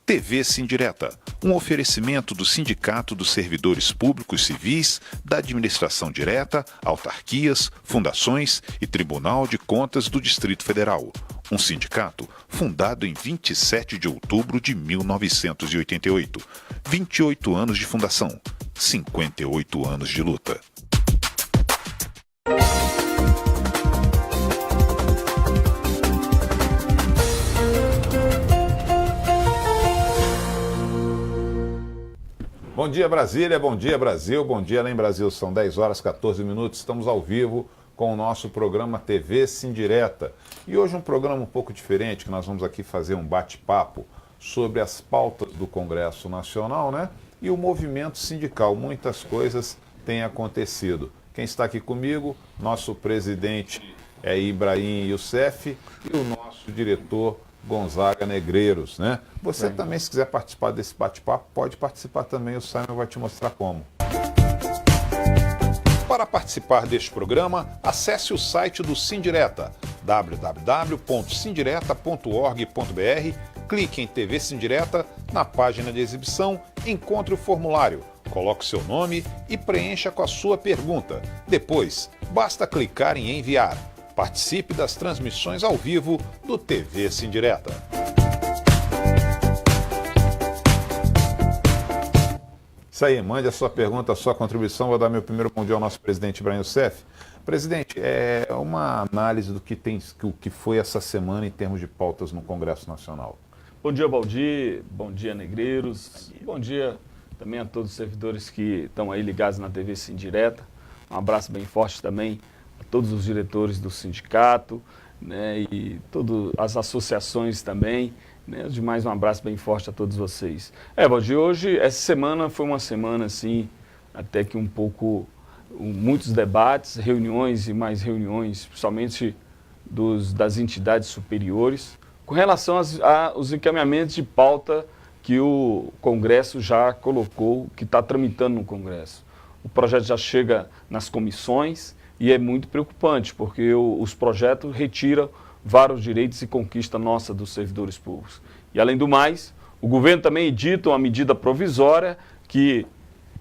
TV Sindireta, um oferecimento do Sindicato dos Servidores Públicos Civis, da Administração Direta, autarquias, fundações e Tribunal de Contas do Distrito Federal. Um sindicato fundado em 27 de outubro de 1988. 28 anos de fundação, 58 anos de luta. Bom dia Brasília, bom dia Brasil, bom dia Além Brasil. São 10 horas 14 minutos, estamos ao vivo com o nosso programa TV Sindireta. E hoje um programa um pouco diferente, que nós vamos aqui fazer um bate-papo sobre as pautas do Congresso Nacional, né? E o movimento sindical. Muitas coisas têm acontecido. Quem está aqui comigo, nosso presidente Ibrahim Youssef e o nosso diretor Gonzaga Negreiros, né? Você também, se quiser participar desse bate-papo, pode participar também, o Simon vai te mostrar como. Para participar deste programa, acesse o site do Sindireta, www.sindireta.org.br, clique em TV Sindireta, na página de exibição, encontre o formulário, coloque seu nome e preencha com a sua pergunta. Depois, basta clicar em enviar. Participe das transmissões ao vivo do TV Sindireta. Isso aí, mande a sua pergunta, a sua contribuição. Vou dar meu primeiro bom dia ao nosso presidente Ibrahim Youssef. Presidente, uma análise do que foi essa semana em termos de pautas no Congresso Nacional. Bom dia, Baldi. Bom dia, Negreiros. Bom dia também a todos os servidores que estão aí ligados na TV Sindireta. Um abraço bem forte também a todos os diretores do sindicato, né, e todas as associações também, né, os demais, um abraço bem forte a todos vocês. Valdir, hoje, essa semana foi uma semana, assim, até que muitos debates, reuniões e mais reuniões, principalmente das entidades superiores, com relação aos encaminhamentos de pauta que o Congresso já colocou, que está tramitando no Congresso. O projeto já chega nas comissões, e é muito preocupante, porque os projetos retiram vários direitos e conquistas nossas dos servidores públicos. E, além do mais, o governo também edita uma medida provisória,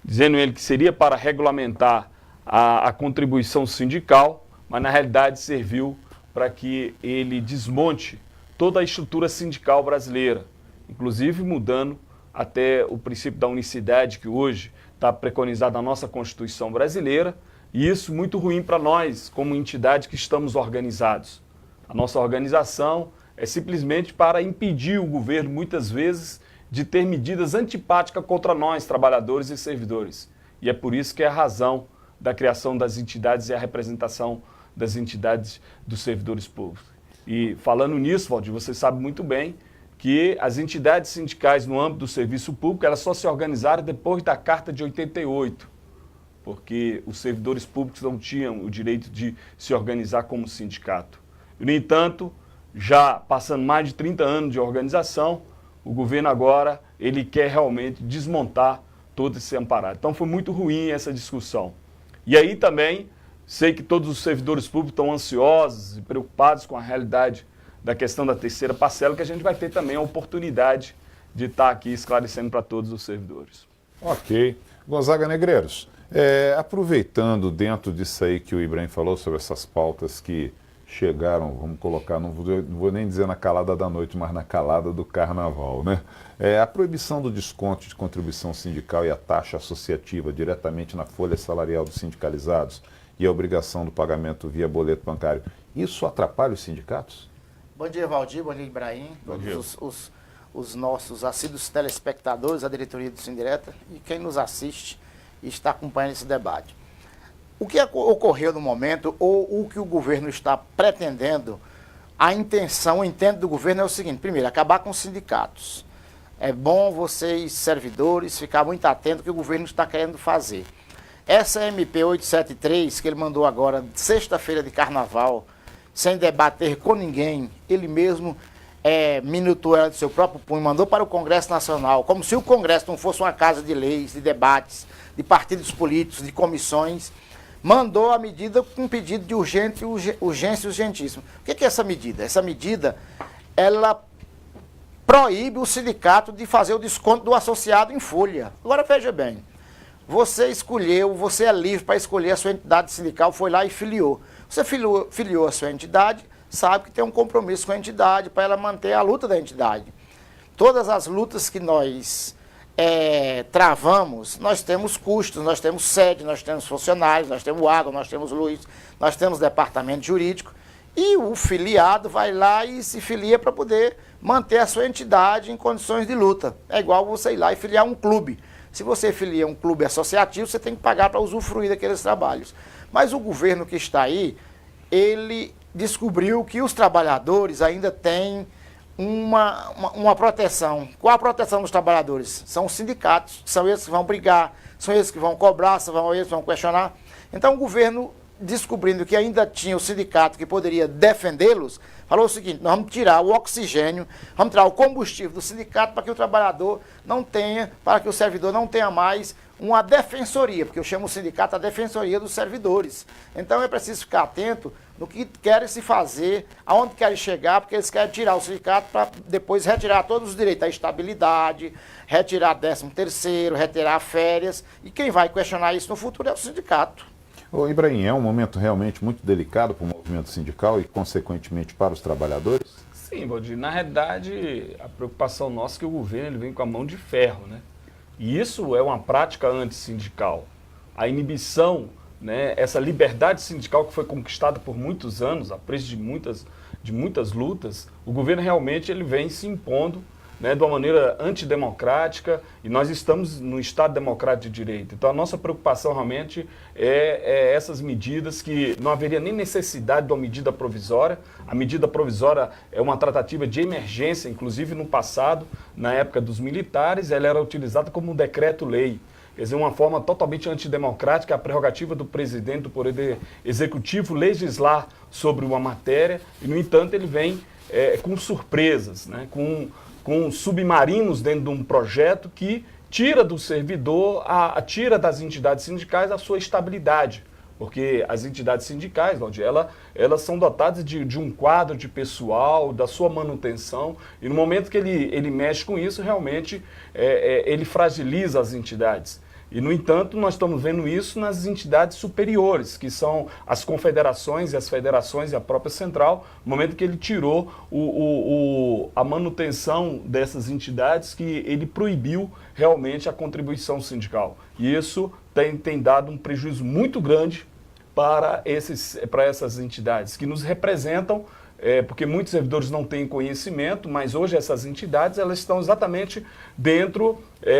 dizendo ele que seria para regulamentar a contribuição sindical, mas, na realidade, serviu para que ele desmonte toda a estrutura sindical brasileira, inclusive mudando até o princípio da unicidade, que hoje está preconizado na nossa Constituição brasileira. E isso muito ruim para nós, como entidade que estamos organizados. A nossa organização é simplesmente para impedir o governo, muitas vezes, de ter medidas antipáticas contra nós, trabalhadores e servidores. E é por isso que é a razão da criação das entidades e a representação das entidades dos servidores públicos. E falando nisso, Valdir, você sabe muito bem que as entidades sindicais no âmbito do serviço público, elas só se organizaram depois da Carta de 88. Porque os servidores públicos não tinham o direito de se organizar como sindicato. No entanto, já passando mais de 30 anos de organização, o governo agora ele quer realmente desmontar todo esse amparado. Então foi muito ruim essa discussão. E aí também, sei que todos os servidores públicos estão ansiosos e preocupados com a realidade da questão da terceira parcela, que a gente vai ter também a oportunidade de estar aqui esclarecendo para todos os servidores. Ok. Gonzaga Negreiros. Aproveitando dentro disso aí que o Ibrahim falou sobre essas pautas que chegaram, vamos colocar, não vou nem dizer na calada da noite, mas na calada do carnaval, né? A proibição do desconto de contribuição sindical e a taxa associativa diretamente na folha salarial dos sindicalizados e a obrigação do pagamento via boleto bancário, isso atrapalha os sindicatos? Bom dia, Valdir, bom dia, Ibrahim, todos os nossos assíduos telespectadores, a diretoria do Sindireta e quem nos assiste e está acompanhando esse debate. O que ocorreu no momento, ou o que o governo está pretendendo, a intenção, o intento do governo é o seguinte: primeiro, acabar com os sindicatos. É bom vocês, servidores, ficar muito atentos ao que o governo está querendo fazer. Essa MP 873, que ele mandou agora, sexta-feira de carnaval, sem debater com ninguém, ele mesmo minutou ela do seu próprio punho, mandou para o Congresso Nacional, como se o Congresso não fosse uma casa de leis, de debates, de partidos políticos, de comissões, mandou a medida com pedido de urgência urgentíssimo. O que é essa medida? Essa medida, ela proíbe o sindicato de fazer o desconto do associado em folha. Agora veja bem, você é livre para escolher a sua entidade sindical, foi lá e filiou. Você filiou a sua entidade, sabe que tem um compromisso com a entidade para ela manter a luta da entidade. Todas as lutas que nós travamos, nós temos custos, nós temos sede, nós temos funcionários, nós temos água, nós temos luz, nós temos departamento jurídico, e o filiado vai lá e se filia para poder manter a sua entidade em condições de luta. É igual você ir lá e filiar um clube. Se você filia um clube associativo, você tem que pagar para usufruir daqueles trabalhos. Mas o governo que está aí, ele descobriu que os trabalhadores ainda têm uma proteção. Qual a proteção dos trabalhadores? São os sindicatos, são eles que vão brigar, são eles que vão cobrar, são eles que vão questionar. Então o governo, descobrindo que ainda tinha o sindicato que poderia defendê-los, falou o seguinte: nós vamos tirar o oxigênio, vamos tirar o combustível do sindicato para que o trabalhador não tenha, para que o servidor não tenha mais uma defensoria, porque eu chamo o sindicato a defensoria dos servidores. Então é preciso ficar atento no que querem se fazer, aonde querem chegar, porque eles querem tirar o sindicato para depois retirar todos os direitos, a estabilidade, retirar 13º, retirar férias, e quem vai questionar isso no futuro é o sindicato. Ô, Ibrahim, é um momento realmente muito delicado para o movimento sindical e, consequentemente, para os trabalhadores? Sim, Valdir. Na realidade, a preocupação nossa é que o governo ele vem com a mão de ferro, né? E isso é uma prática antissindical. A inibição, né, essa liberdade sindical que foi conquistada por muitos anos, a preço de muitas lutas, o governo realmente ele vem se impondo, né, de uma maneira antidemocrática, e nós estamos no Estado Democrático de Direito. Então a nossa preocupação realmente é essas medidas que não haveria nem necessidade de uma medida provisória. A medida provisória é uma tratativa de emergência, inclusive no passado, na época dos militares, ela era utilizada como um decreto-lei. Quer dizer, uma forma totalmente antidemocrática, a prerrogativa do presidente do Poder Executivo legislar sobre uma matéria, e no entanto ele vem com surpresas, né, com submarinos dentro de um projeto que tira do servidor, tira das entidades sindicais a sua estabilidade. Porque as entidades sindicais, Valdir, elas são dotadas de um quadro de pessoal, da sua manutenção, e no momento que ele mexe com isso, realmente ele fragiliza as entidades. E, no entanto, nós estamos vendo isso nas entidades superiores, que são as confederações e as federações e a própria central, no momento que ele tirou a manutenção dessas entidades, que ele proibiu realmente a contribuição sindical. E isso tem dado um prejuízo muito grande para essas entidades, que nos representam, porque muitos servidores não têm conhecimento, mas hoje essas entidades elas estão exatamente dentro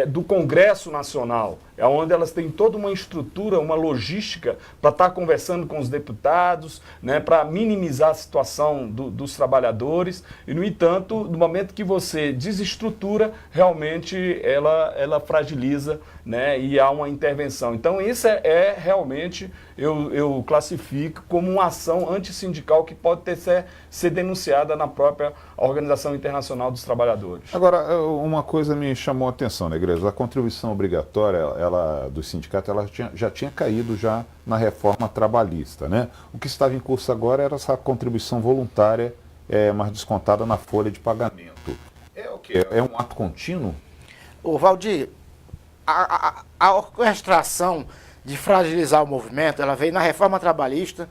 do Congresso Nacional, onde elas têm toda uma estrutura, uma logística para estar conversando com os deputados, né, para minimizar a situação dos trabalhadores, e no entanto, no momento que você desestrutura, realmente ela fragiliza, né, e há uma intervenção. Então isso realmente, eu classifico como uma ação antissindical que pode ser denunciada na própria Organização Internacional dos Trabalhadores. Agora, uma coisa me chamou a atenção, Negreiros, a contribuição obrigatória dos sindicatos já tinha caído já na reforma trabalhista, né? O que estava em curso agora era essa contribuição voluntária, mas descontada na folha de pagamento. É o quê? É um ato contínuo? Ô, Valdir, a orquestração de fragilizar o movimento, ela veio na reforma trabalhista,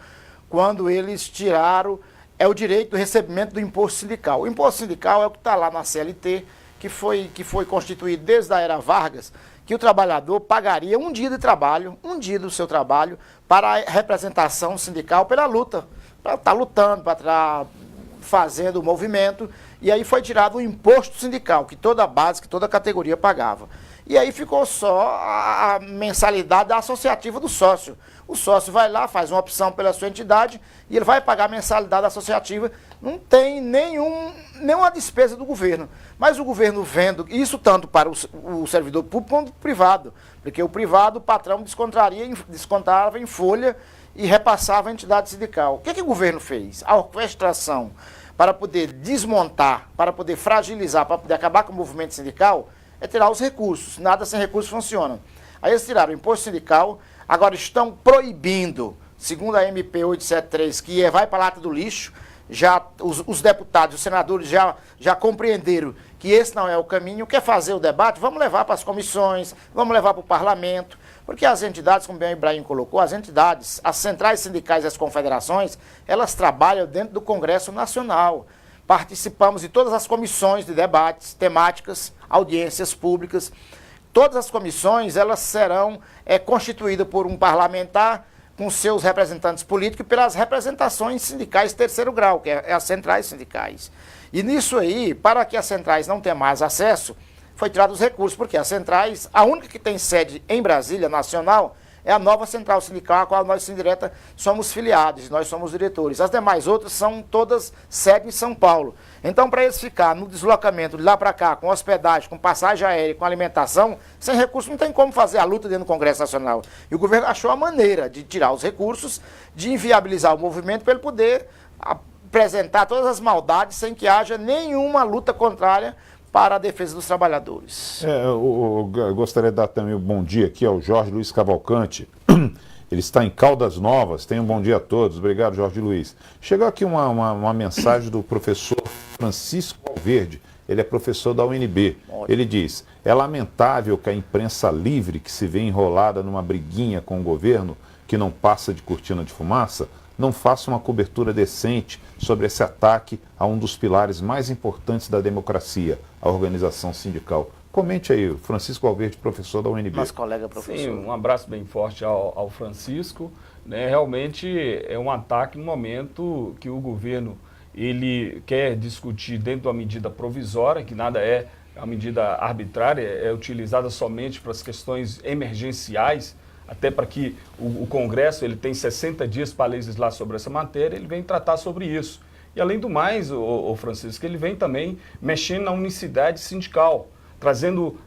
quando eles tiraram o direito do recebimento do imposto sindical. O imposto sindical é o que está lá na CLT, que foi constituído desde a era Vargas, que o trabalhador pagaria um dia de trabalho, um dia do seu trabalho, para a representação sindical pela luta, para estar lutando, para estar fazendo o movimento, e aí foi tirado o imposto sindical, que toda a base, que toda a categoria pagava. E aí ficou só a mensalidade associativa do sócio. O sócio vai lá, faz uma opção pela sua entidade e ele vai pagar a mensalidade associativa. Não tem nenhuma despesa do governo. Mas o governo vendo, isso tanto para o servidor público quanto privado. Porque o privado, o patrão descontava em folha e repassava a entidade sindical. O que o governo fez? A orquestração para poder desmontar, para poder fragilizar, para poder acabar com o movimento sindical, é tirar os recursos. Nada sem recursos funciona. Aí eles tiraram o imposto sindical, agora estão proibindo, segundo a MP 873, que vai para a lata do lixo. Já os deputados, os senadores já compreenderam que esse não é o caminho, quer fazer o debate, vamos levar para as comissões, vamos levar para o parlamento, porque as entidades, como bem o Ibrahim colocou, as entidades, as centrais sindicais e as confederações, elas trabalham dentro do Congresso Nacional. Participamos de todas as comissões de debates, temáticas, audiências públicas. Todas as comissões, elas serão constituídas por um parlamentar com seus representantes políticos e pelas representações sindicais de terceiro grau, que é as centrais sindicais. E nisso aí, para que as centrais não tenham mais acesso, foi tirado os recursos, porque as centrais, a única que tem sede em Brasília, nacional, é a nova central sindical, a qual nós, Sindireta, somos filiados, nós somos diretores. As demais outras são todas sede em São Paulo. Então, para eles ficar no deslocamento de lá para cá, com hospedagem, com passagem aérea, com alimentação, sem recursos, não tem como fazer a luta dentro do Congresso Nacional. E o governo achou a maneira de tirar os recursos, de inviabilizar o movimento para ele poder apresentar todas as maldades sem que haja nenhuma luta contrária para a defesa dos trabalhadores. Eu gostaria de dar também um bom dia aqui ao Jorge Luiz Cavalcante. Ele está em Caldas Novas. Tenha um bom dia a todos. Obrigado, Jorge Luiz. Chegou aqui uma mensagem do professor Francisco Valverde. Ele é professor da UNB. Ele diz: é lamentável que a imprensa livre, que se vê enrolada numa briguinha com o governo, que não passa de cortina de fumaça, não faça uma cobertura decente sobre esse ataque a um dos pilares mais importantes da democracia, a organização sindical. Comente aí, Francisco Valverde, professor da UNB. Nosso colega professor. Sim, um abraço bem forte ao Francisco. Realmente é um ataque no momento que o governo ele quer discutir dentro de uma medida provisória, que nada é uma medida arbitrária, é utilizada somente para as questões emergenciais, até para que o Congresso ele tem 60 dias para legislar sobre essa matéria, ele vem tratar sobre isso. E além do mais, o Francisco, ele vem também mexendo na unicidade sindical,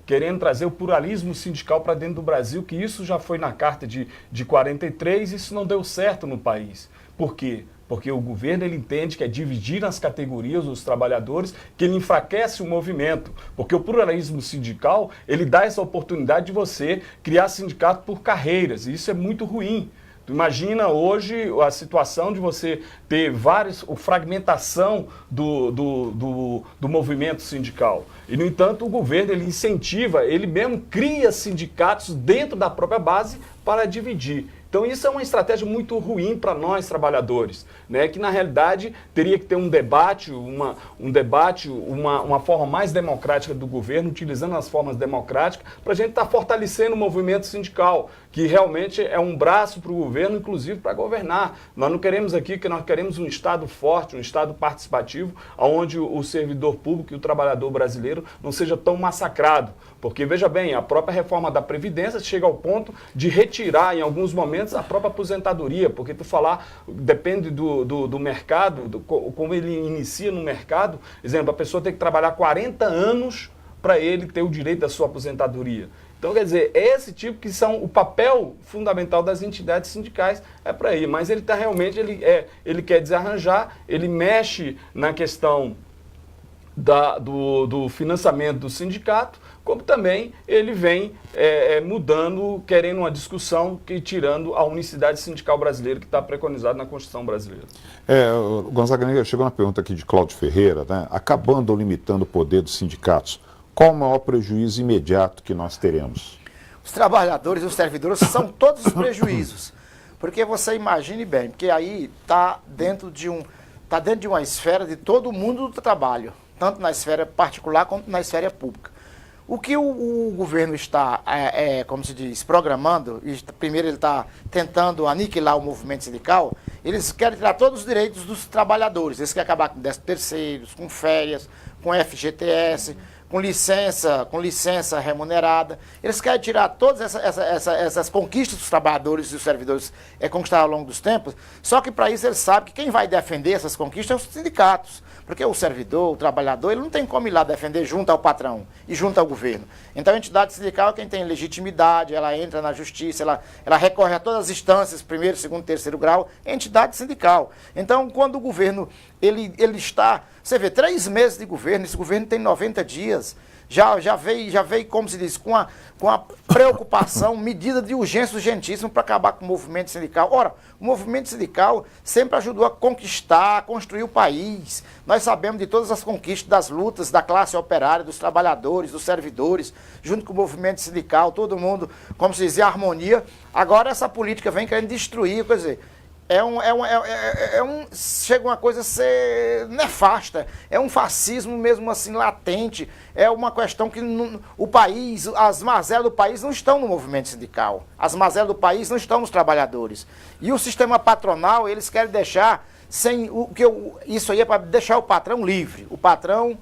querendo trazer o pluralismo sindical para dentro do Brasil, que isso já foi na Carta de 43, isso não deu certo no país. Por quê? Porque o governo ele entende que é dividir nas categorias os trabalhadores, que ele enfraquece o movimento. Porque o pluralismo sindical, ele dá essa oportunidade de você criar sindicato por carreiras, e isso é muito ruim. Tu imagina hoje a situação de você ter fragmentação do movimento sindical. E, no entanto, o governo ele incentiva, ele mesmo cria sindicatos dentro da própria base para dividir. Então isso é uma estratégia muito ruim para nós trabalhadores, né? Que na realidade teria que ter um debate, uma forma mais democrática do governo, utilizando as formas democráticas, para a gente estar fortalecendo o movimento sindical, que realmente é um braço para o governo, inclusive para governar. Nós não queremos aqui, que nós queremos um Estado forte, um Estado participativo, onde o servidor público e o trabalhador brasileiro não seja tão massacrado. Porque, veja bem, a própria reforma da Previdência chega ao ponto de retirar, em alguns momentos, a própria aposentadoria, porque tu falar, depende do mercado, como ele inicia no mercado. Exemplo, a pessoa tem que trabalhar 40 anos para ele ter o direito da sua aposentadoria. Então, quer dizer, esse tipo que são o papel fundamental das entidades sindicais é para aí. Mas ele está realmente, ele quer desarranjar, ele mexe na questão do financiamento do sindicato, como também ele vem mudando, querendo uma discussão que tirando a unicidade sindical brasileira que está preconizada na Constituição brasileira. Gonzaga, chegou uma pergunta aqui de Cláudio Ferreira, né? Acabando ou limitando o poder dos sindicatos, qual o maior prejuízo imediato que nós teremos? Os trabalhadores e os servidores são todos os prejuízos. Porque você imagine bem, porque aí está dentro de uma esfera de todo mundo do trabalho, tanto na esfera particular quanto na esfera pública. O que o governo está, como se diz, programando, primeiro ele está tentando aniquilar o movimento sindical, eles querem tirar todos os direitos dos trabalhadores, eles querem acabar com 13º, com férias, com FGTS, com licença remunerada. Eles querem tirar todas essas conquistas dos trabalhadores e dos servidores conquistadas ao longo dos tempos, só que para isso eles sabem que quem vai defender essas conquistas são os sindicatos. Porque o servidor, o trabalhador, ele não tem como ir lá defender junto ao patrão e junto ao governo. Então a entidade sindical é quem tem legitimidade, ela entra na justiça, ela recorre a todas as instâncias, primeiro, segundo, terceiro grau, é entidade sindical. Então quando o governo, ele está, você vê, 3 meses de governo, esse governo tem 90 dias, já veio, como se diz, com a preocupação, medida de urgência urgentíssima para acabar com o movimento sindical. Ora, o movimento sindical sempre ajudou a conquistar, a construir o país. Nós sabemos de todas as conquistas das lutas da classe operária, dos trabalhadores, dos servidores, junto com o movimento sindical, todo mundo, como se dizia, harmonia. Agora essa política vem querendo destruir, quer dizer, chega uma coisa a ser nefasta, é um fascismo mesmo assim latente, é uma questão que o país, as mazelas do país não estão no movimento sindical, as mazelas do país não estão nos trabalhadores. E o sistema patronal, eles querem deixar isso aí é para deixar o patrão livre, o patrão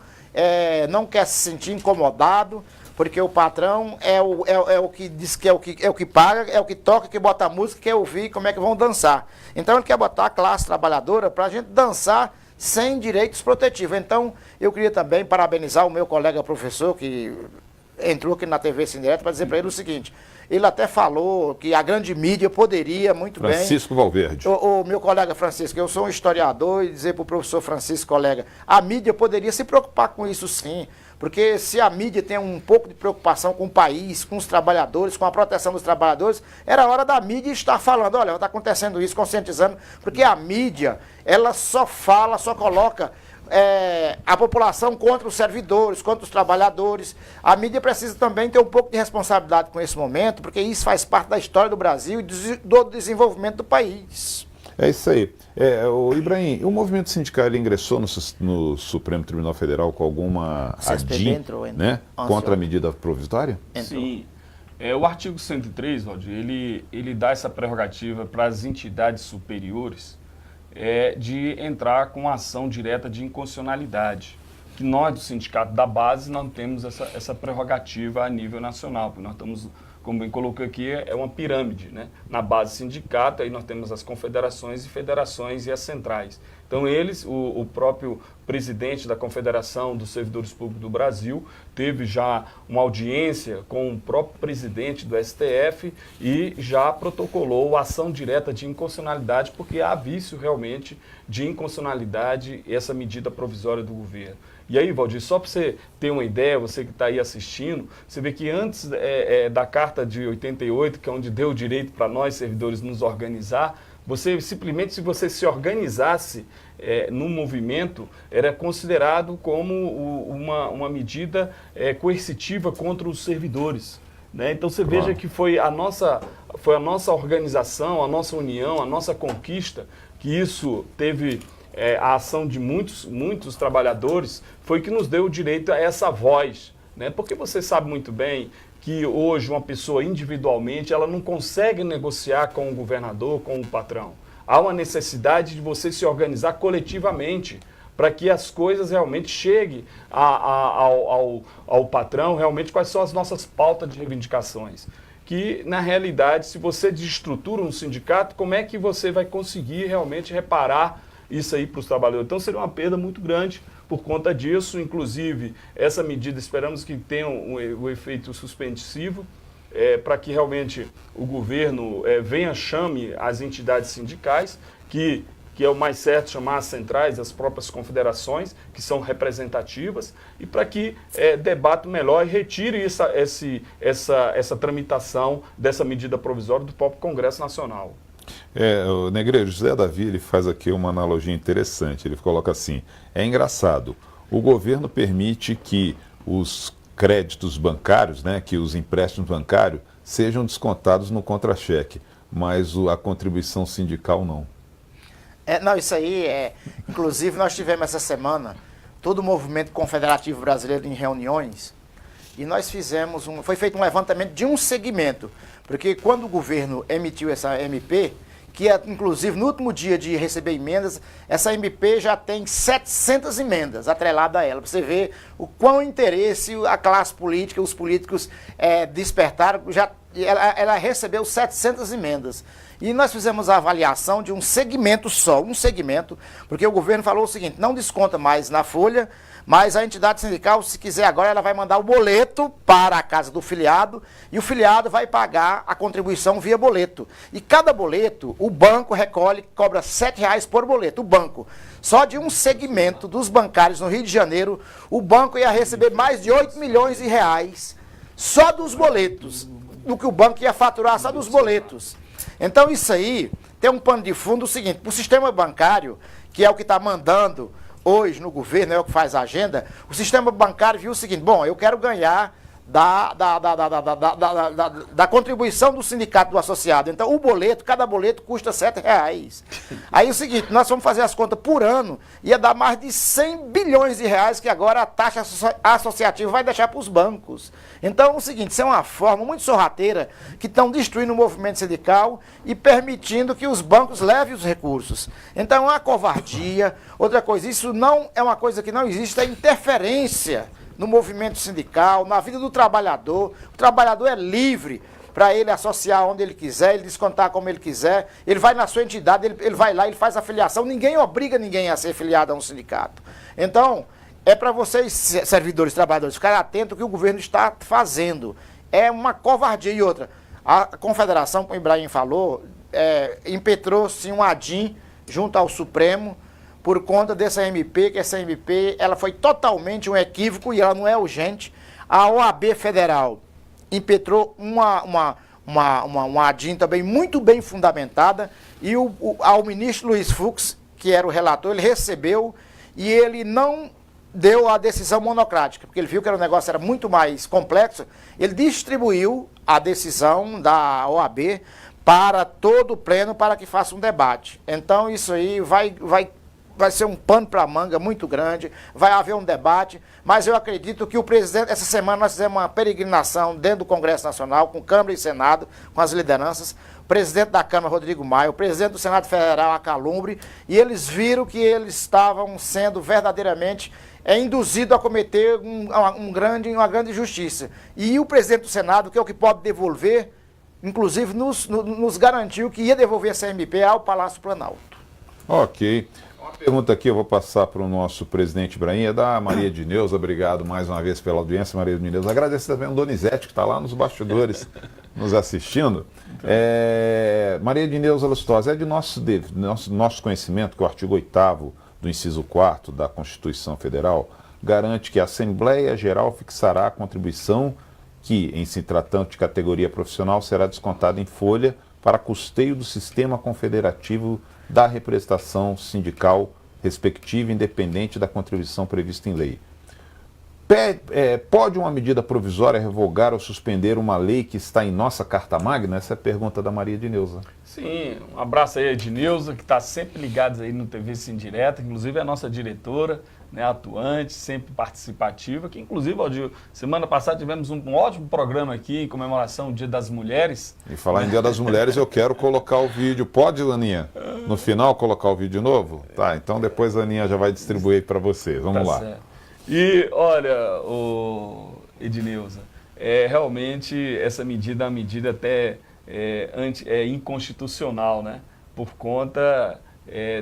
não quer se sentir incomodado, porque o patrão é o que diz que é o que paga, é o que toca, que bota a música, quer ouvir como é que vão dançar. Então ele quer botar a classe trabalhadora para a gente dançar sem direitos protetivos. Então eu queria também parabenizar o meu colega professor que entrou aqui na TV Sem Direto para dizer para ele o seguinte, ele até falou que a grande mídia poderia muito bem... Francisco Valverde. O meu colega Francisco, eu sou um historiador e dizer para o professor Francisco, colega, a mídia poderia se preocupar com isso sim. Porque se a mídia tem um pouco de preocupação com o país, com os trabalhadores, com a proteção dos trabalhadores, era hora da mídia estar falando, olha, está acontecendo isso, conscientizando, porque a mídia, ela só fala, só coloca a população contra os servidores, contra os trabalhadores. A mídia precisa também ter um pouco de responsabilidade com esse momento, porque isso faz parte da história do Brasil e do desenvolvimento do país. É isso aí. O Ibrahim, o movimento sindical ele ingressou no Supremo Tribunal Federal com alguma ADIM, né, contra a medida provisória? Sim. O artigo 103, Valdir, ele dá essa prerrogativa para as entidades superiores de entrar com ação direta de inconstitucionalidade. Que nós, do Sindicato da Base, não temos essa prerrogativa a nível nacional, porque nós estamos... Como bem colocou aqui, é uma pirâmide, né? Na base sindicato, aí nós temos as confederações e federações e as centrais. Então eles, o próprio presidente da Confederação dos Servidores Públicos do Brasil, teve já uma audiência com o próprio presidente do STF e já protocolou a ação direta de inconstitucionalidade, porque há vício realmente de inconstitucionalidade essa medida provisória do governo. E aí, Valdir, só para você ter uma ideia, você que está aí assistindo, você vê que antes da Carta de 88, que é onde deu o direito para nós, servidores, nos organizar, você simplesmente, se você se organizasse no movimento, era considerado como uma medida coercitiva contra os servidores. Né? Então você veja que foi a nossa organização, a nossa união, a nossa conquista, que isso teve... a ação de muitos trabalhadores foi que nos deu o direito a essa voz, né? Porque você sabe muito bem que hoje uma pessoa individualmente ela não consegue negociar com o governador, com o patrão. Há uma necessidade de você se organizar coletivamente para que as coisas realmente cheguem ao patrão, realmente quais são as nossas pautas de reivindicações. Que, na realidade, se você desestrutura um sindicato, como é que você vai conseguir realmente reparar isso aí para os trabalhadores? Então seria uma perda muito grande por conta disso. Inclusive, essa medida esperamos que tenha o efeito suspensivo para que realmente o governo chame as entidades sindicais, que é o mais certo chamar as centrais, as próprias confederações, que são representativas, e para que debata melhor e retire essa tramitação dessa medida provisória do próprio Congresso Nacional. O Negreiro, José Davi, ele faz aqui uma analogia interessante, ele coloca assim, é engraçado, o governo permite que os créditos bancários, né, que os empréstimos bancários sejam descontados no contra-cheque, mas a contribuição sindical não. Não, isso aí inclusive nós tivemos essa semana todo o movimento confederativo brasileiro em reuniões e nós foi feito um levantamento de um segmento, porque quando o governo emitiu essa MP, que inclusive no último dia de receber emendas, essa MP já tem 700 emendas atreladas a ela, para você ver o quão interesse a classe política, os políticos despertaram, já ela recebeu 700 emendas. E nós fizemos a avaliação de um segmento só, porque o governo falou o seguinte, não desconta mais na folha, mas a entidade sindical, se quiser agora, ela vai mandar o boleto para a casa do filiado e o filiado vai pagar a contribuição via boleto. E cada boleto, o banco recolhe, cobra R$ 7,00 por boleto, o banco. Só de um segmento dos bancários no Rio de Janeiro, o banco ia receber mais de 8 milhões de reais só dos boletos, do que o banco ia faturar só dos boletos. Então isso aí tem um pano de fundo o seguinte, o sistema bancário, que é o que está mandando hoje no governo, é o que faz a agenda, o sistema bancário viu o seguinte, bom, eu quero ganhar da contribuição do sindicato do associado. Então, o boleto, cada boleto custa R$ 7,00. Aí é o seguinte, nós vamos fazer as contas por ano, ia dar mais de 100 bilhões de reais que agora a taxa associativa vai deixar para os bancos. Então, é o seguinte, isso é uma forma muito sorrateira que estão destruindo o movimento sindical e permitindo que os bancos levem os recursos. Então, é uma covardia. Outra coisa, isso não é uma coisa que não existe, é interferência no movimento sindical, na vida do trabalhador. O trabalhador é livre para ele associar onde ele quiser, ele descontar como ele quiser, ele vai na sua entidade, ele vai lá, ele faz a filiação, ninguém obriga ninguém a ser filiado a um sindicato. Então, é para vocês, servidores, trabalhadores, ficarem atentos ao que o governo está fazendo. É uma covardia. E outra, a confederação, como o Ibrahim falou, impetrou-se um ADIM junto ao Supremo, por conta dessa MP, que essa MP ela foi totalmente um equívoco e ela não é urgente. A OAB Federal impetrou uma ADIM também muito bem fundamentada e ao ministro Luiz Fux, que era o relator, ele recebeu e ele não deu a decisão monocrática, porque ele viu que o negócio era muito mais complexo, ele distribuiu a decisão da OAB para todo o pleno para que faça um debate. Então isso aí vai ser um pano para a manga muito grande, vai haver um debate, mas eu acredito que o presidente, essa semana nós fizemos uma peregrinação dentro do Congresso Nacional, com Câmara e Senado, com as lideranças, o presidente da Câmara, Rodrigo Maia, o presidente do Senado Federal, Alcalumbre, e eles viram que eles estavam sendo verdadeiramente induzidos a cometer uma grande injustiça. E o presidente do Senado, que é o que pode devolver, inclusive nos garantiu que ia devolver essa MP ao Palácio Planalto. Ok. Uma pergunta aqui, eu vou passar para o nosso presidente Ibrahim, é da Maria de Neuza. Obrigado mais uma vez pela audiência, Maria de Neuza. Agradeço também ao Donizete, que está lá nos bastidores nos assistindo. Maria de Neuza Lustosa, é de nosso conhecimento que o artigo 8º do inciso 4º da Constituição Federal garante que a Assembleia Geral fixará a contribuição que, em se tratando de categoria profissional, será descontada em folha para custeio do sistema confederativo da representação sindical respectiva, independente da contribuição prevista em lei. Pode uma medida provisória revogar ou suspender uma lei que está em nossa Carta Magna? Essa é a pergunta da Maria de Neuza. Sim, um abraço aí a Edneuza, que está sempre ligada aí no TV Sim Direta, inclusive é a nossa diretora, né, atuante, sempre participativa, que inclusive, Valdir, semana passada tivemos um ótimo programa aqui em comemoração do Dia das Mulheres. E falar em Dia das Mulheres, eu quero colocar o vídeo. Pode, Aninha? No final, colocar o vídeo novo? Tá, então depois a Aninha já vai distribuir para vocês. Vamos lá. Certo. E, olha, Edneuza, realmente essa medida é uma medida até inconstitucional, né? Por conta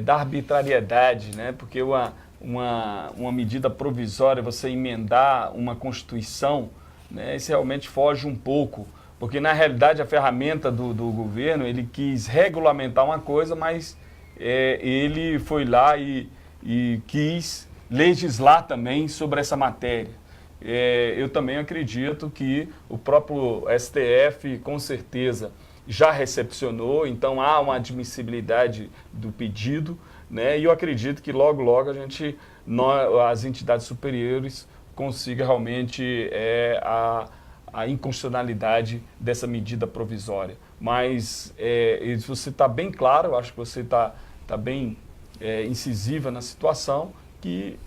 da arbitrariedade, né? Porque uma medida provisória, você emendar uma Constituição, né? Isso realmente foge um pouco, porque na realidade a ferramenta do governo, ele quis regulamentar uma coisa, mas ele foi lá e quis legislar também sobre essa matéria. Eu também acredito que o próprio STF, com certeza, já recepcionou, então há uma admissibilidade do pedido, né? E eu acredito que logo, logo as entidades superiores consigam realmente a inconstitucionalidade dessa medida provisória. Mas você está bem claro, eu acho que você está bem incisiva na situação, que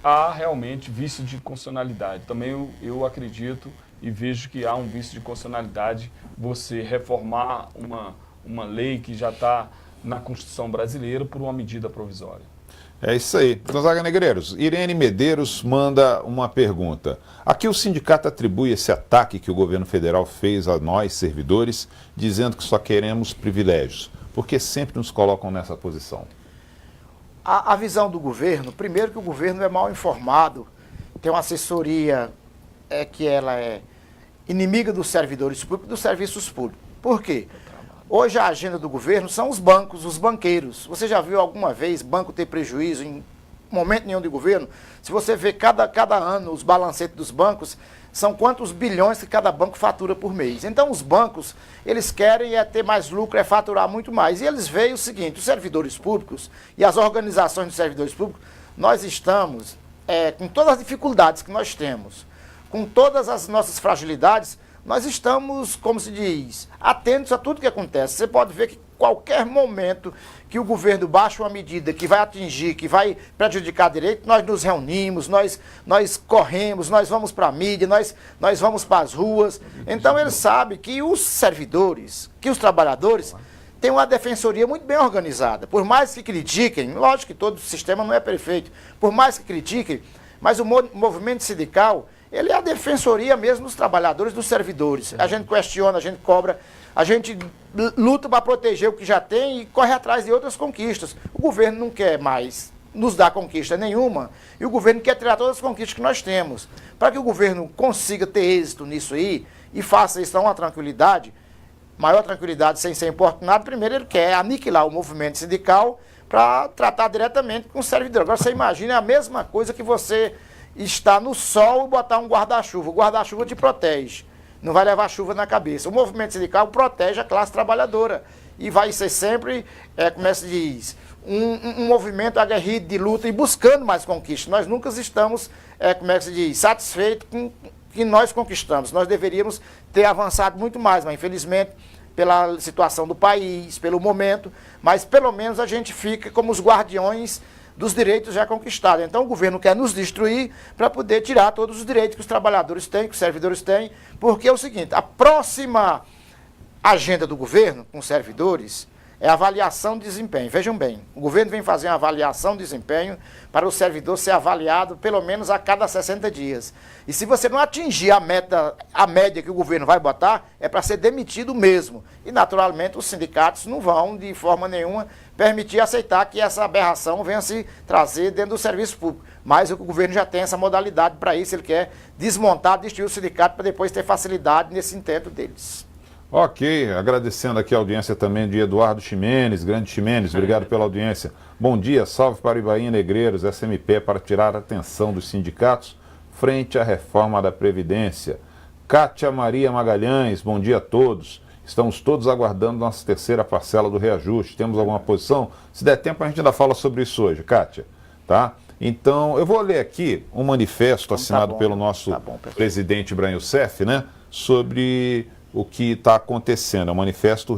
há realmente vício de constitucionalidade. Também eu acredito e vejo que há um vício de constitucionalidade você reformar uma lei que já está na Constituição brasileira por uma medida provisória. É isso aí. Gonzaga Negreiros, Irene Medeiros manda uma pergunta. Aqui o sindicato atribui esse ataque que o governo federal fez a nós, servidores, dizendo que só queremos privilégios. Por que sempre nos colocam nessa posição? A visão do governo, primeiro que o governo é mal informado, tem uma assessoria que ela é inimiga dos servidores públicos e dos serviços públicos. Por quê? Hoje a agenda do governo são os bancos, os banqueiros. Você já viu alguma vez banco ter prejuízo em momento nenhum de governo? Se você vê cada ano os balancetes dos bancos, são quantos bilhões que cada banco fatura por mês. Então os bancos, eles querem ter mais lucro, faturar muito mais. E eles veem o seguinte, os servidores públicos e as organizações dos servidores públicos, nós estamos com todas as dificuldades que nós temos, com todas as nossas fragilidades, nós estamos, como se diz, atentos a tudo que acontece. Você pode ver que qualquer momento que o governo baixa uma medida que vai atingir, que vai prejudicar direito, nós nos reunimos, nós corremos, nós vamos para a mídia, nós vamos para as ruas. Então eles sabem que os servidores, que os trabalhadores têm uma defensoria muito bem organizada. Por mais que critiquem, lógico que todo o sistema não é perfeito, por mais que critiquem, mas o movimento sindical, ele é a defensoria mesmo dos trabalhadores, dos servidores. A gente questiona, a gente cobra, a gente luta para proteger o que já tem e corre atrás de outras conquistas. O governo não quer mais nos dar conquista nenhuma e o governo quer tirar todas as conquistas que nós temos. Para que o governo consiga ter êxito nisso aí e faça isso a uma tranquilidade, maior tranquilidade sem ser importunado, primeiro ele quer aniquilar o movimento sindical para tratar diretamente com o servidor. Agora você imagina a mesma coisa que você está no sol e botar um guarda-chuva. O guarda-chuva te protege, não vai levar chuva na cabeça. O movimento sindical protege a classe trabalhadora e vai ser sempre, como se diz, um movimento aguerrido de luta e buscando mais conquistas. Nós nunca estamos, como se diz, satisfeitos com o que nós conquistamos. Nós deveríamos ter avançado muito mais, mas infelizmente, pela situação do país, pelo momento, mas pelo menos a gente fica como os guardiões dos direitos já conquistados. Então o governo quer nos destruir para poder tirar todos os direitos que os trabalhadores têm, que os servidores têm, porque é o seguinte, a próxima agenda do governo com os servidores é a avaliação de desempenho. Vejam bem, o governo vem fazer uma avaliação de desempenho para o servidor ser avaliado pelo menos a cada 60 dias. E se você não atingir a média que o governo vai botar, é para ser demitido mesmo. E naturalmente os sindicatos não vão de forma nenhuma permitir aceitar que essa aberração venha se trazer dentro do serviço público. Mas o governo já tem essa modalidade para isso, ele quer desmontar, destruir o sindicato para depois ter facilidade nesse intento deles. Ok, agradecendo aqui a audiência também de Eduardo Ximenes, grande Ximenes, obrigado pela audiência. Bom dia, salve para Ibainha Negreiros, SMP, para tirar a atenção dos sindicatos frente à reforma da Previdência. Cátia Maria Magalhães, bom dia a todos. Estamos todos aguardando nossa terceira parcela do reajuste. Temos alguma posição? Se der tempo a gente ainda fala sobre isso hoje, Cátia. Tá? Então, eu vou ler aqui um manifesto assinado pelo nosso presidente Ibrahim Youssef, né, sobre o que está acontecendo. É um manifesto,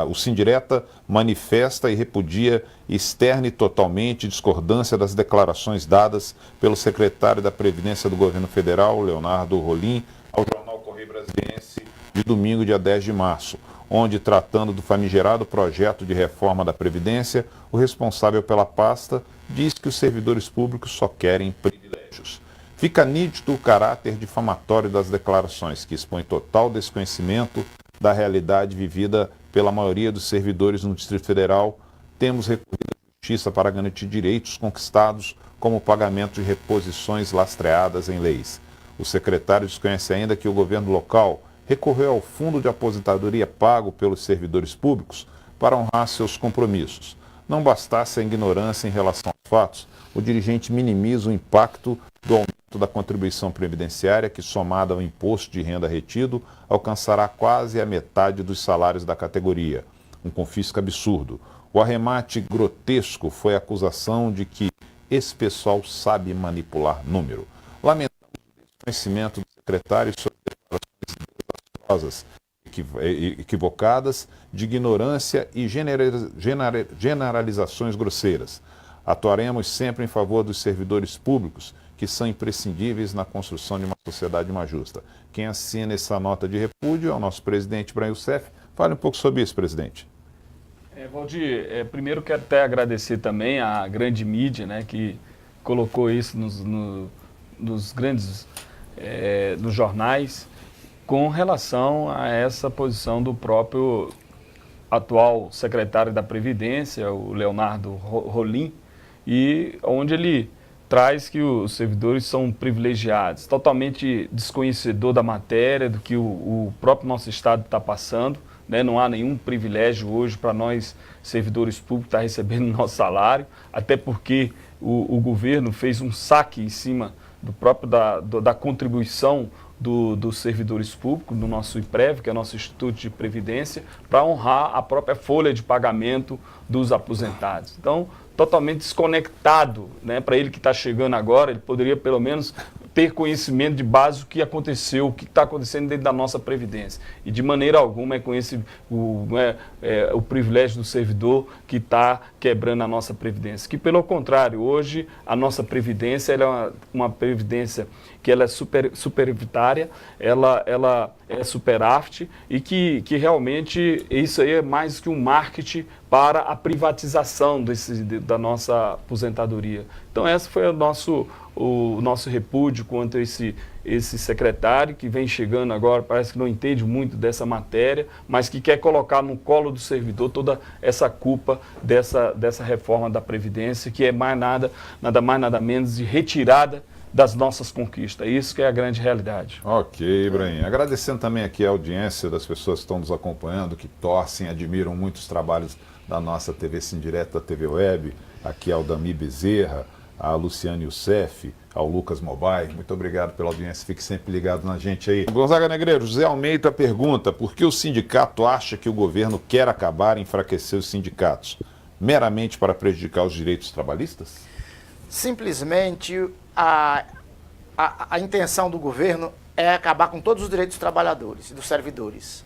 o Sindireta manifesta e repudia externa e totalmente discordância das declarações dadas pelo secretário da Previdência do Governo Federal, Leonardo Rolim, ao jornal Correio Brasiliense de domingo, dia 10 de março, onde, tratando do famigerado projeto de reforma da Previdência, o responsável pela pasta diz que os servidores públicos só querem privilégios. Fica nítido o caráter difamatório das declarações, que expõe total desconhecimento da realidade vivida pela maioria dos servidores no Distrito Federal. Temos recorrido à Justiça para garantir direitos conquistados, como o pagamento de reposições lastreadas em leis. O secretário desconhece ainda que o governo local recorreu ao fundo de aposentadoria pago pelos servidores públicos para honrar seus compromissos. Não bastasse a ignorância em relação aos fatos, o dirigente minimiza o impacto do aumento da contribuição previdenciária, que, somada ao imposto de renda retido, alcançará quase a metade dos salários da categoria. Um confisco absurdo. O arremate grotesco foi a acusação de que esse pessoal sabe manipular número. Lamentamos o desconhecimento do secretário sobre declarações equivocadas, de ignorância e generalizações grosseiras. Atuaremos sempre em favor dos servidores públicos, que são imprescindíveis na construção de uma sociedade mais justa. Quem assina essa nota de repúdio é o nosso presidente Ibrahim Youssef. Fale um pouco sobre isso, presidente. Valdir, primeiro quero até agradecer também à grande mídia, né, que colocou isso nos grandes nos jornais, com relação a essa posição do próprio atual secretário da Previdência, o Leonardo Rolim, e onde ele traz que os servidores são privilegiados, totalmente desconhecedor da matéria, do que o próprio nosso Estado está passando, né? Não há nenhum privilégio hoje para nós, servidores públicos, estar recebendo nosso salário, até porque o governo fez um saque em cima do próprio da contribuição dos servidores públicos, do nosso IPREV, que é o nosso Instituto de Previdência, para honrar a própria folha de pagamento dos aposentados. Então, totalmente desconectado, né? Para ele que está chegando agora, ele poderia pelo menos ter conhecimento de base do que aconteceu, o que está acontecendo dentro da nossa Previdência. E de maneira alguma é com o privilégio do servidor que está quebrando a nossa Previdência. Que pelo contrário, hoje a nossa Previdência ela é uma Previdência que ela é superavitária, ela é superávit e que realmente isso aí é mais que um marketing para a privatização da nossa aposentadoria. Então esse foi o nosso repúdio contra esse secretário que vem chegando agora, parece que não entende muito dessa matéria, mas que quer colocar no colo do servidor toda essa culpa dessa reforma da Previdência, que é nada mais nada menos de retirada das nossas conquistas. Isso que é a grande realidade. Ok, Ibrahim. Agradecendo também aqui a audiência das pessoas que estão nos acompanhando, que torcem, admiram muito os trabalhos da nossa TV Sim Direto, da TV Web, aqui ao Dami Bezerra, a Luciane Youssef, ao Lucas Mobile. Muito obrigado pela audiência, fique sempre ligado na gente aí. Gonzaga Negreiro, José Almeida pergunta: por que o sindicato acha que o governo quer acabar e enfraquecer os sindicatos? Meramente para prejudicar os direitos trabalhistas? Simplesmente a intenção do governo é acabar com todos os direitos dos trabalhadores e dos servidores.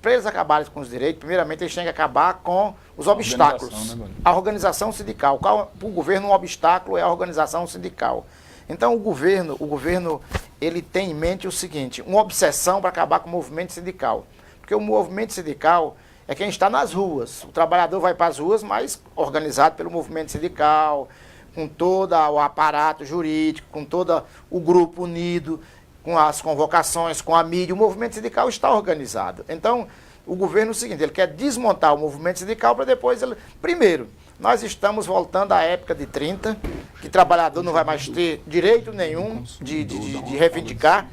Para eles acabarem com os direitos, primeiramente eles têm que acabar com os obstáculos. A organização sindical. Para o governo, um obstáculo é a organização sindical. Então o governo ele tem em mente o seguinte: uma obsessão para acabar com o movimento sindical. Porque o movimento sindical é quem está nas ruas. O trabalhador vai para as ruas, mas organizado pelo movimento sindical, com todo o aparato jurídico, com todo o grupo unido, com as convocações, com a mídia. O movimento sindical está organizado. Então, o governo é o seguinte: ele quer desmontar o movimento sindical para depois ele... Primeiro, nós estamos voltando à época de 30, que o trabalhador não vai mais ter direito nenhum de reivindicar,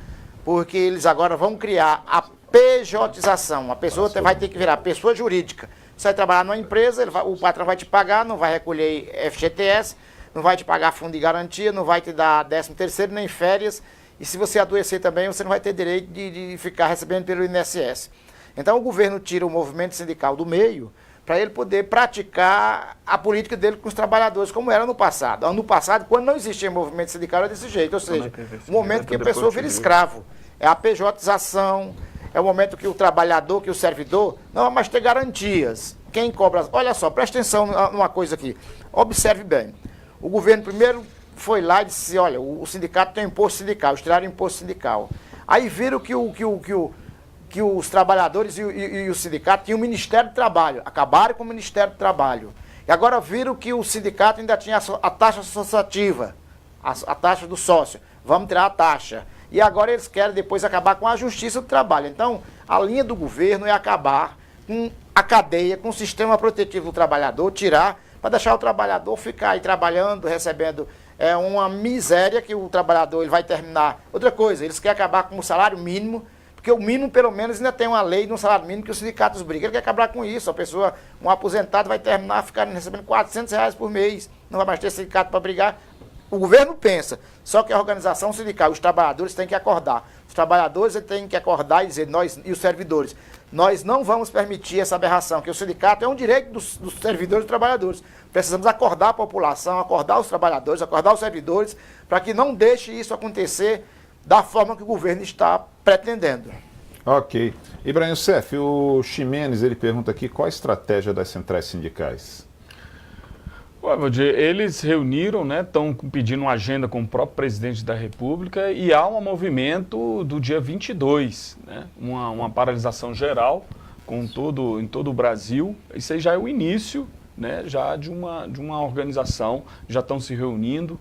porque eles agora vão criar a pejotização. A pessoa vai ter que virar pessoa jurídica. Você vai trabalhar numa empresa, o patrão vai te pagar, não vai recolher FGTS, não vai te pagar fundo de garantia, não vai te dar 13º, nem férias. E se você adoecer também, você não vai ter direito de ficar recebendo pelo INSS. Então o governo tira o movimento sindical do meio para ele poder praticar a política dele com os trabalhadores, como era no passado. No passado, quando não existia movimento sindical, era desse jeito. Ou seja, o momento que a pessoa vira escravo. É a pejotização, é o momento que o trabalhador, que o servidor, não vai mais ter garantias. Quem cobra... Olha só, presta atenção numa coisa aqui. Observe bem. O governo primeiro foi lá e disse: olha, o sindicato tem imposto sindical, eles tiraram imposto sindical. Aí viram que os trabalhadores e o sindicato tinham o Ministério do Trabalho, acabaram com o Ministério do Trabalho. E agora viram que o sindicato ainda tinha a taxa associativa, a taxa do sócio. Vamos tirar a taxa. E agora eles querem depois acabar com a Justiça do Trabalho. Então, a linha do governo é acabar com a cadeia, com o sistema protetivo do trabalhador, tirar, para deixar o trabalhador ficar aí trabalhando, recebendo uma miséria que o trabalhador ele vai terminar. Outra coisa, eles querem acabar com o salário mínimo, porque o mínimo, pelo menos, ainda tem uma lei no salário mínimo que os sindicatos brigam. Ele quer acabar com isso. A pessoa, um aposentado, vai terminar recebendo R$400 por mês. Não vai mais ter sindicato para brigar. O governo pensa, só que a organização sindical, os trabalhadores têm que acordar. Os trabalhadores têm que acordar e dizer, nós e os servidores, nós não vamos permitir essa aberração, que o sindicato é um direito dos servidores e trabalhadores. Precisamos acordar a população, acordar os trabalhadores, acordar os servidores, para que não deixe isso acontecer da forma que o governo está pretendendo. Ok. Ibrahim Youssef, o Ximenes, ele pergunta aqui, qual a estratégia das centrais sindicais? Eles reuniram, né, estão pedindo uma agenda com o próprio presidente da República e há um movimento do dia 22, né, uma paralisação geral em todo o Brasil. Isso aí já é o início, né, já de uma organização, já estão se reunindo,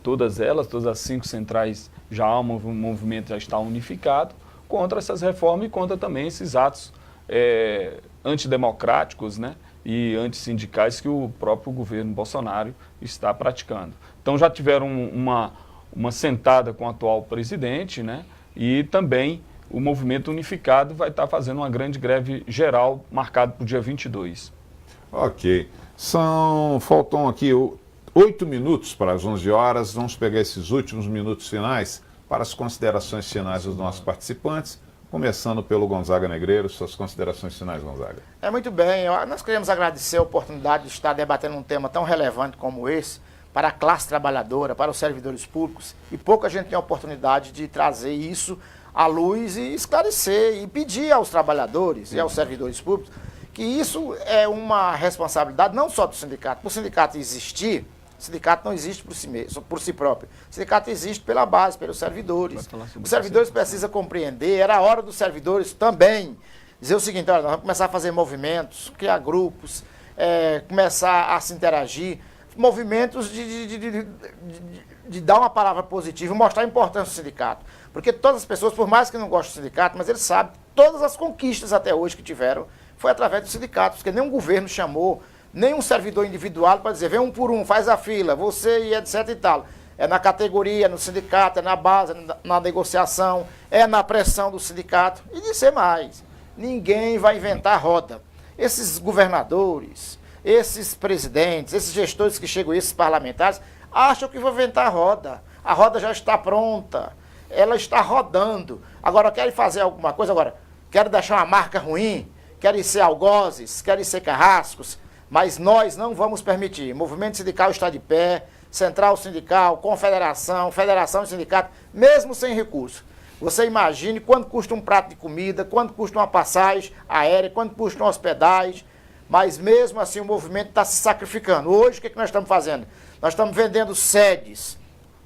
todas as 5 centrais, já há um movimento, já está unificado, contra essas reformas e contra também esses atos antidemocráticos, né, e antissindicais que o próprio governo Bolsonaro está praticando. Então já tiveram uma sentada com o atual presidente, né, e também o movimento unificado vai estar fazendo uma grande greve geral marcada para o dia 22. Ok. Faltam aqui 8 minutos para as 11 horas. Vamos pegar esses últimos minutos finais para as considerações finais dos nossos participantes, começando pelo Gonzaga Negreiro. Suas considerações finais, Gonzaga. Muito bem. Nós queremos agradecer a oportunidade de estar debatendo um tema tão relevante como esse para a classe trabalhadora, para os servidores públicos, e pouca gente tem a oportunidade de trazer isso à luz e esclarecer e pedir aos trabalhadores e aos servidores públicos que isso é uma responsabilidade não só do sindicato. Para o sindicato existir, o sindicato não existe por si próprio. O sindicato existe pela base, pelos servidores. Os servidores precisam compreender, era a hora dos servidores também dizer o seguinte: olha, nós vamos começar a fazer movimentos, criar grupos, começar a se interagir, movimentos de dar uma palavra positiva, mostrar a importância do sindicato. Porque todas as pessoas, por mais que não gostem do sindicato, mas eles sabem que todas as conquistas até hoje que tiveram foi através dos sindicatos, porque nenhum governo chamou nenhum servidor individual para dizer, vem um por um, faz a fila, você e etc e tal. É na categoria, no sindicato, é na base, na negociação, é na pressão do sindicato. E dizer mais, ninguém vai inventar roda. Esses governadores, esses presidentes, esses gestores que chegam, esses parlamentares, acham que vão inventar a roda. A roda já está pronta, ela está rodando. Agora querem fazer alguma coisa, querem deixar uma marca ruim, querem ser algozes, querem ser carrascos, mas nós não vamos permitir. O movimento sindical está de pé, central sindical, confederação, federação e sindicato, mesmo sem recurso. Você imagine quanto custa um prato de comida, quanto custa uma passagem aérea, quanto custa uma hospedagem, mas mesmo assim o movimento está se sacrificando. Hoje o que nós estamos fazendo? Nós estamos vendendo sedes.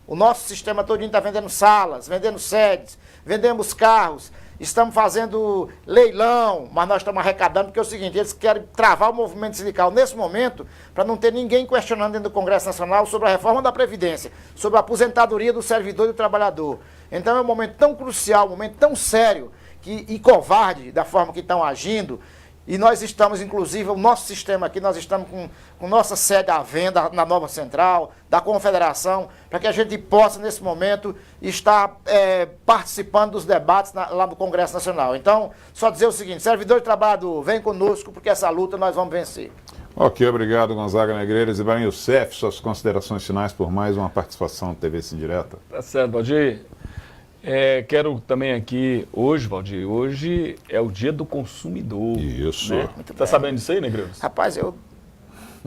O nosso sistema todinho está vendendo salas, vendendo sedes, vendemos carros. Estamos fazendo leilão, mas nós estamos arrecadando, porque é o seguinte, eles querem travar o movimento sindical nesse momento, para não ter ninguém questionando dentro do Congresso Nacional sobre a reforma da Previdência, sobre a aposentadoria do servidor e do trabalhador. Então é um momento tão crucial, um momento tão sério e covarde da forma que estão agindo. E nós estamos, inclusive, o nosso sistema aqui, nós estamos com nossa sede à venda na nova central, da confederação, para que a gente possa, nesse momento, estar participando dos debates lá no Congresso Nacional. Então, só dizer o seguinte, servidor de trabalhador, vem conosco, porque essa luta nós vamos vencer. Ok, obrigado, Gonzaga Negreiros. Ibrahim Youssef, suas considerações finais por mais uma participação no TV Sim Direta. Tá certo, Valdir. Quero também aqui, hoje, hoje é o dia do consumidor. Isso. Né? Tá sabendo disso aí, Negreiros? Rapaz, eu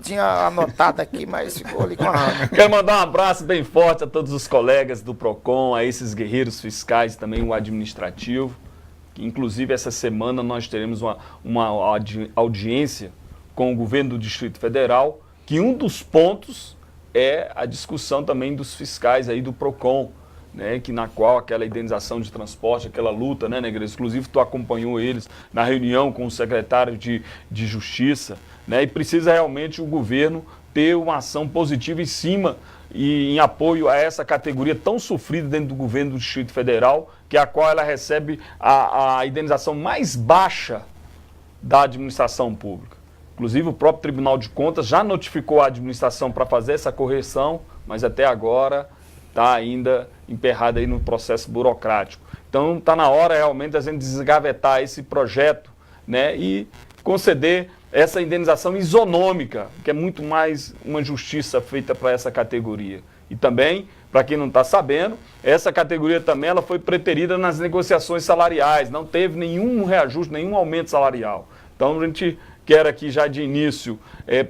tinha anotado aqui, mas ficou ali com a... Quero mandar um abraço bem forte a todos os colegas do PROCON, a esses guerreiros fiscais, também o administrativo. Que, inclusive, essa semana nós teremos uma audiência com o governo do Distrito Federal, que um dos pontos é a discussão também dos fiscais aí do PROCON, né, na qual aquela indenização de transporte, aquela luta, né, Negreiros? Inclusive, tu acompanhou eles na reunião com o secretário de Justiça, né, e precisa realmente o governo ter uma ação positiva em cima e em apoio a essa categoria tão sofrida dentro do governo do Distrito Federal, que é a qual ela recebe a indenização mais baixa da administração pública. Inclusive, o próprio Tribunal de Contas já notificou a administração para fazer essa correção, mas até agora está ainda emperrado aí no processo burocrático. Então está na hora realmente a gente desgavetar esse projeto, né, e conceder essa indenização isonômica, que é muito mais uma justiça feita para essa categoria. E também, para quem não está sabendo, essa categoria também ela foi preterida nas negociações salariais, não teve nenhum reajuste, nenhum aumento salarial. Então a gente quer aqui já de início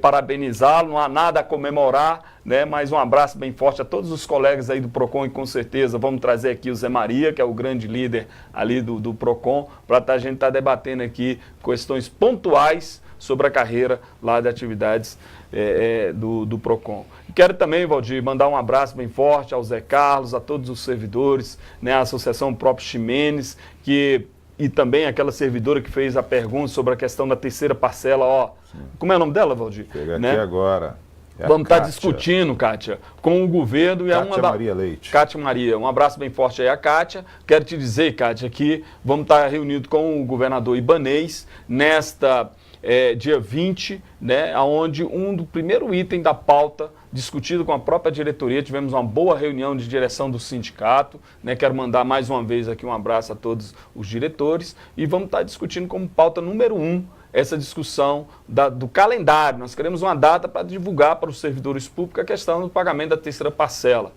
parabenizá-lo, não há nada a comemorar, né? Mas um abraço bem forte a todos os colegas aí do PROCON e com certeza vamos trazer aqui o Zé Maria, que é o grande líder ali do PROCON, para a gente estar debatendo aqui questões pontuais sobre a carreira lá de atividades do PROCON. Quero também, Valdir, mandar um abraço bem forte ao Zé Carlos, a todos os servidores, né? A Associação Próprio Ximenes, que e também aquela servidora que fez a pergunta sobre a questão da terceira parcela, ó. Sim. Como é o nome dela, Valdir? Chega aqui agora. Vamos estar discutindo, Kátia, com o governo. Kátia Maria Leite. Kátia Maria, um abraço bem forte aí a Kátia. Quero te dizer, Kátia, que vamos estar reunidos com o governador Ibanez nesta dia 20, né, onde do primeiro item da pauta, discutido com a própria diretoria, tivemos uma boa reunião de direção do sindicato, né, quero mandar mais uma vez aqui um abraço a todos os diretores, e vamos estar discutindo como pauta número 1, essa discussão do calendário. Nós queremos uma data para divulgar para os servidores públicos a questão do pagamento da terceira parcela.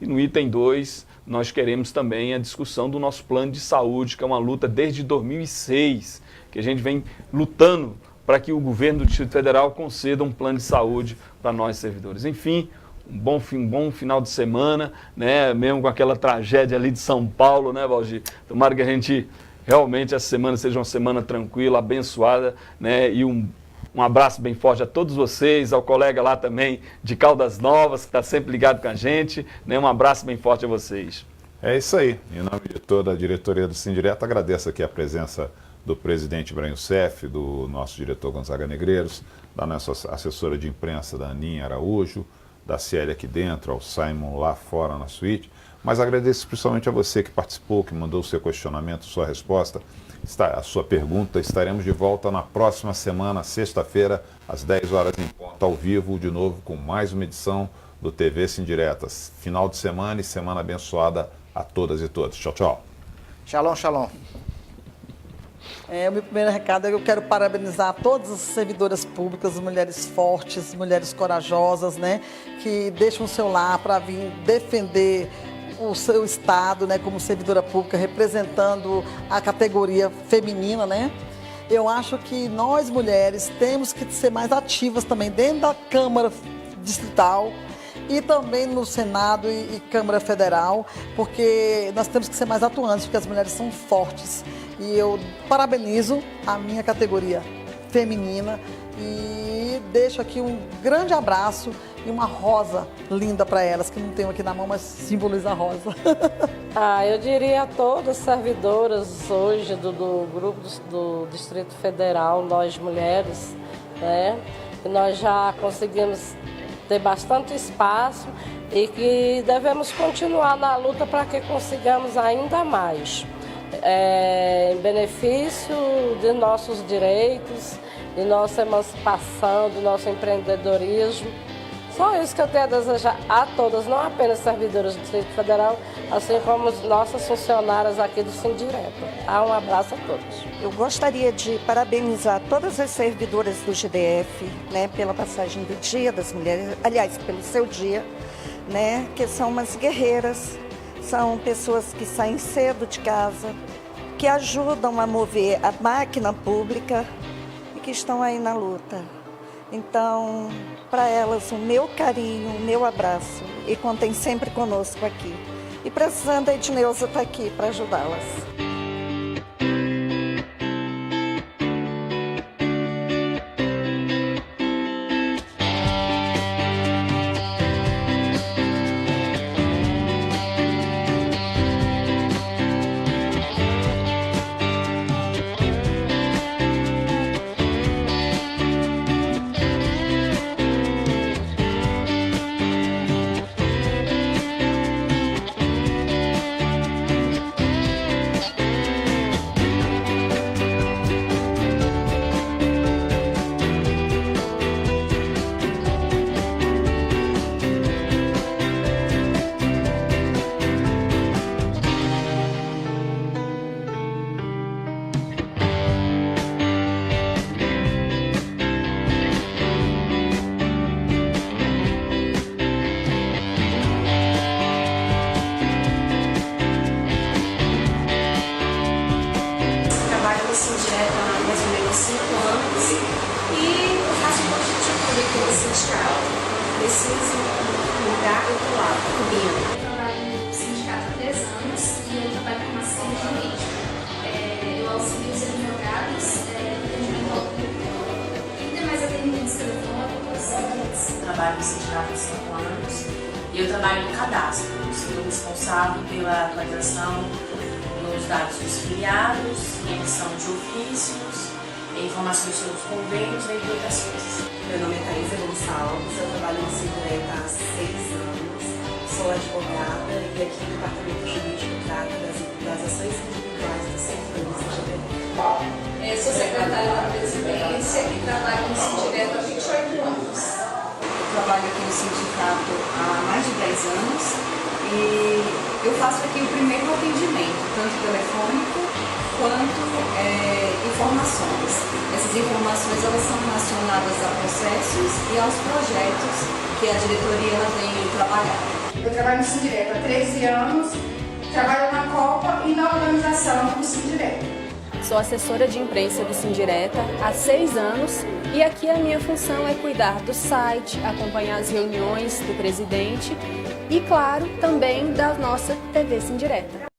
E no item 2, nós queremos também a discussão do nosso plano de saúde, que é uma luta desde 2006, que a gente vem lutando para que o governo do Distrito Federal conceda um plano de saúde para nós servidores. Enfim, um bom final de semana, né? Mesmo com aquela tragédia ali de São Paulo, né, Valdir? Tomara que a gente realmente essa semana seja uma semana tranquila, abençoada, né? E um abraço bem forte a todos vocês, ao colega lá também de Caldas Novas, que está sempre ligado com a gente, né? Um abraço bem forte a vocês. É isso aí. Em nome de toda a diretoria do Sindireto, agradeço aqui a presença do presidente Ibrahim Youssef, do nosso diretor Gonzaga Negreiros, da nossa assessora de imprensa, da Aninha Araújo, da Célia aqui dentro, ao Simon lá fora na suíte. Mas agradeço principalmente a você que participou, que mandou o seu questionamento, sua resposta, a sua pergunta. Estaremos de volta na próxima semana, sexta-feira, às 10 horas em ponto, ao vivo, de novo, com mais uma edição do TV Sindiretas. Final de semana e semana abençoada a todas e todos. Tchau, tchau. Shalom, shalom. O meu primeiro recado é que eu quero parabenizar todas as servidoras públicas, mulheres fortes, mulheres corajosas, né, que deixam o seu lar para vir defender o seu estado, né, como servidora pública, representando a categoria feminina, né. Eu acho que nós mulheres temos que ser mais ativas também dentro da Câmara Distrital e também no Senado e Câmara Federal, porque nós temos que ser mais atuantes, porque as mulheres são fortes. E eu parabenizo a minha categoria feminina e deixo aqui um grande abraço e uma rosa linda para elas, que não tenho aqui na mão, mas simboliza a rosa. Eu diria a todas as servidoras hoje do grupo do Distrito Federal, nós mulheres, né, que nós já conseguimos ter bastante espaço e que devemos continuar na luta para que consigamos ainda mais. Em benefício de nossos direitos, de nossa emancipação, do nosso empreendedorismo. Só isso que eu tenho a desejar a todas, não apenas servidoras do Distrito Federal, assim como as nossas funcionárias aqui do Sindireto. Um abraço a todos. Eu gostaria de parabenizar todas as servidoras do GDF, né, pela passagem do Dia das Mulheres, aliás, pelo seu dia, né, que são umas guerreiras. São pessoas que saem cedo de casa, que ajudam a mover a máquina pública e que estão aí na luta. Então, para elas, o meu carinho, o meu abraço e contem sempre conosco aqui. E precisando, a Edneuza está aqui para ajudá-las. Preciso mudar o outro lado, comigo. Eu trabalho no sindicato há 10 anos e eu trabalho com uma série de leis. Eu auxilio os advogados no atendimento ao público e demais atendimentos telefônicos. Eu trabalho no sindicato há 5 anos e eu trabalho no cadastro. Eu sou responsável pela atualização nos os dados dos filiados, emissão de ofícios, informações sobre os convênios, entre outras coisas. Meu nome é Thaisa Gonçalves, eu trabalho no Sindireta há 6 anos, sou advogada e aqui no departamento jurídico trato das ações individuais dos servidores do GDF. Sou secretária da presidência e trabalho no Sindireta há 28 anos. Eu trabalho aqui no sindicato há mais de 10 anos e eu faço aqui o primeiro atendimento, tanto telefônico quanto informações. Essas informações elas são relacionadas a processos e aos projetos que a diretoria ela tem trabalhado. Eu trabalho no Sindireta há 13 anos, trabalho na Copa e na organização do Sindireta. Sou assessora de imprensa do Sindireta há 6 anos e aqui a minha função é cuidar do site, acompanhar as reuniões do presidente e, claro, também da nossa TV Sindireta.